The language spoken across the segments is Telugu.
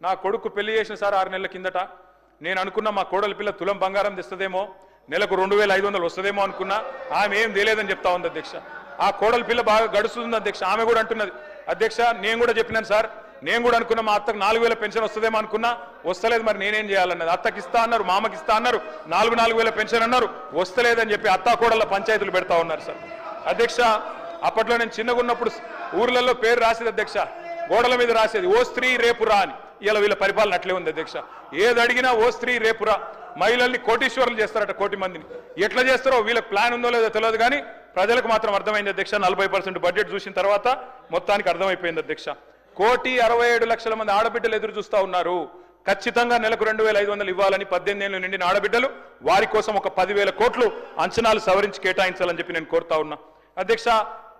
నా కొడుకు పెళ్లి చేసిన సార్ 6 నెలల కిందట నేను అనుకున్నా మా కోడలి పిల్ల తులం బంగారం తెస్తదేమో, నెలకు 2500 వస్తుందేమో అనుకున్నా. ఆమె ఏం తెలియదని చెప్తా ఉంది అధ్యక్ష. ఆ కోడలి పిల్ల బాగా గడుస్తుంది అధ్యక్ష. ఆమె కూడా అంటున్నది అధ్యక్ష, నేను కూడా చెప్పినాను సార్, నేను కూడా అనుకున్నా మా అత్తకు 4000 పెన్షన్ వస్తుందేమో అనుకున్నా, వస్తలేదు, మరి నేనేం చేయాలన్నది. అత్తకి ఇస్తా అన్నారు, మామకి ఇస్తా అన్నారు, 4000 పెన్షన్ అన్నారు, వస్తలేదని చెప్పి అత్తా కోడళ్ళ పంచాయతీలు పెడతా ఉన్నారు సార్. అధ్యక్ష, అప్పట్లో నేను చిన్నగా ఉన్నప్పుడు ఊర్లలో పేరు రాసేది అధ్యక్ష, గోడల మీద రాసేది ఓ స్త్రీ రేపురా అని. ఇలా వీళ్ళ పరిపాలన అట్లే ఉంది అధ్యక్ష. ఏది అడిగినా ఓ స్త్రీ రేపురా. మహిళల్ని కోటీశ్వరులు చేస్తారట, 1 కోటి మందిని. ఎట్లా చేస్తారో వీళ్ళకి ప్లాన్ ఉందో లేదో తెలియదు, కానీ ప్రజలకు మాత్రం అర్థమైంది అధ్యక్ష. 40% బడ్జెట్ చూసిన తర్వాత మొత్తానికి అర్థమైపోయింది అధ్యక్ష. 1,67,00,000 మంది ఆడబిడ్డలు ఎదురు చూస్తా ఉన్నారు. ఖచ్చితంగా నెలకు 2,500 ఇవ్వాలని 18 ఏళ్ళు నిండిన ఆడబిడ్డలు, వారి కోసం ఒక 10,000 కోట్లు అంచనాలు సవరించి కేటాయించాలని చెప్పి నేను కోరుతా ఉన్నా అధ్యక్ష.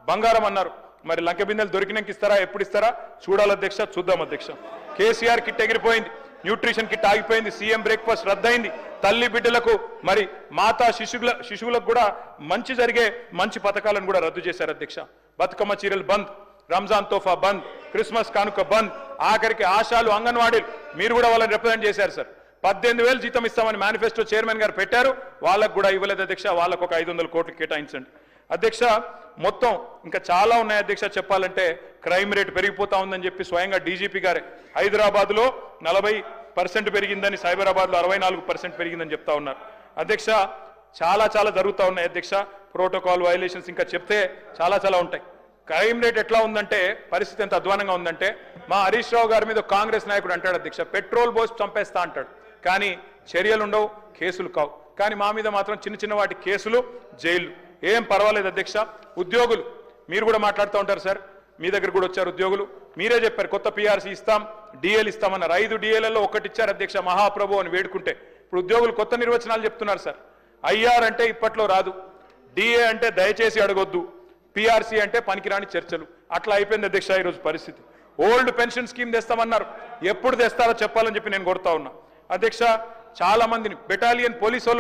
బంగారం అన్నారు, మరి లంక బిందెలు దొరికినాక ఇస్తారా, ఎప్పుడు ఇస్తారా చూడాలి అధ్యక్ష, చూద్దాం అధ్యక్ష. కేసీఆర్ కిట్ ఎగిరిపోయింది, న్యూట్రిషన్ కిట్ ఆగిపోయింది, సీఎం బ్రేక్ఫాస్ట్ రద్దయింది, తల్లి బిడ్డలకు మరి మాతా శిశువులకు కూడా మంచి జరిగే మంచి పథకాలను కూడా రద్దు చేశారు అధ్యక్ష. బతుకమ్మ చీరలు బంద్, రంజాన్ తోఫా బంద్, క్రిస్మస్ కానుక బంద్, ఆఖరికి ఆశాలు, అంగన్వాడీలు మీరు కూడా వాళ్ళని రిప్రజెంట్ చేశారు సార్. 18,000 జీతం ఇస్తామని మేనిఫెస్టో చైర్మన్ గారు పెట్టారు, వాళ్ళకు కూడా ఇవ్వలేదు అధ్యక్ష. వాళ్ళకు ఒక 500 కోట్లు కేటాయించండి అధ్యక్ష. మొత్తం ఇంకా చాలా ఉన్నాయి అధ్యక్ష చెప్పాలంటే. క్రైమ్ రేట్ పెరిగిపోతా ఉందని చెప్పి స్వయంగా డీజీపీ గారే హైదరాబాద్లో 40% పెరిగిందని, సైబరాబాద్లో 64% పెరిగిందని చెప్తా ఉన్నారు అధ్యక్ష. చాలా జరుగుతూ ఉన్నాయి అధ్యక్ష. ప్రోటోకాల్ వైలేషన్స్ ఇంకా చెప్తే చాలా ఉంటాయి. క్రైమ్ రేట్ ఎట్లా ఉందంటే, పరిస్థితి ఎంత అధ్వానంగా ఉందంటే, మా హరీష్ రావు గారి మీద కాంగ్రెస్ నాయకుడు అంటాడు అధ్యక్ష, పెట్రోల్ పోసి చంపేస్తా అంటాడు, కానీ చర్యలు ఉండవు, కేసులు కావు. కానీ మా మీద మాత్రం చిన్న వాటి కేసులు, జైలు. ఏం పర్వాలేదు అధ్యక్ష. ఉద్యోగులు మీరు కూడా మాట్లాడుతూ ఉంటారు సార్, మీ దగ్గర కూడా వచ్చారు ఉద్యోగులు, మీరే చెప్పారు కొత్త పీఆర్సీ ఇస్తాం, డిఏలు ఇస్తామన్నారు. 5 డిఏలలో ఒకటి ఇచ్చారు అధ్యక్ష, మహాప్రభు అని వేడుకుంటే. ఇప్పుడు ఉద్యోగులు కొత్త నిర్వచనాలు చెప్తున్నారు సార్. ఐఆర్ అంటే ఇప్పట్లో రాదు, డిఏ అంటే దయచేసి అడగొద్దు, పీఆర్సీ అంటే పనికిరాని చర్చలు. అట్లా అయిపోయింది అధ్యక్ష ఈరోజు పరిస్థితి. ఓల్డ్ పెన్షన్ స్కీమ్ తెస్తామన్నారు, ఎప్పుడు తెస్తారో చెప్పాలని చెప్పి నేను కోరుతా ఉన్నా అధ్యక్ష. చాలా మందిని బెటాలియన్ పోలీసు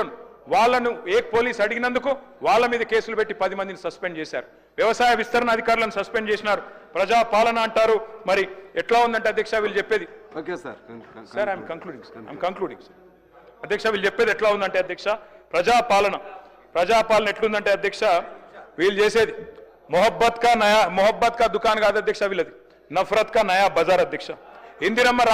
వాళ్ళను ఏ పోలీస్ అడిగినందుకు వాళ్ళ మీద కేసులు పెట్టి 10 మందిని సస్పెండ్ చేశారు. వ్యవసాయ విస్తరణ అధికారులను సస్పెండ్ చేసినారు. ప్రజా పాలన అంటారు, మరి ఎట్లా ఉందంటే అధ్యక్ష వీళ్ళు చెప్పేది. Okay sir, sir I'm concluding sir. అధ్యక్ష వీళ్ళు చెప్పేది ఎట్లా ఉందంటే అధ్యక్ష, ప్రజా పాలన ఎట్లుందంటే అధ్యక్ష, వీళ్ళు చేసేది మొహబ్బత్ కా దుకాన్ కాదు అధ్యక్ష, వీళ్ళది నఫరత్ కా నయా బజార్ అధ్యక్ష. ఇందిరమ్మ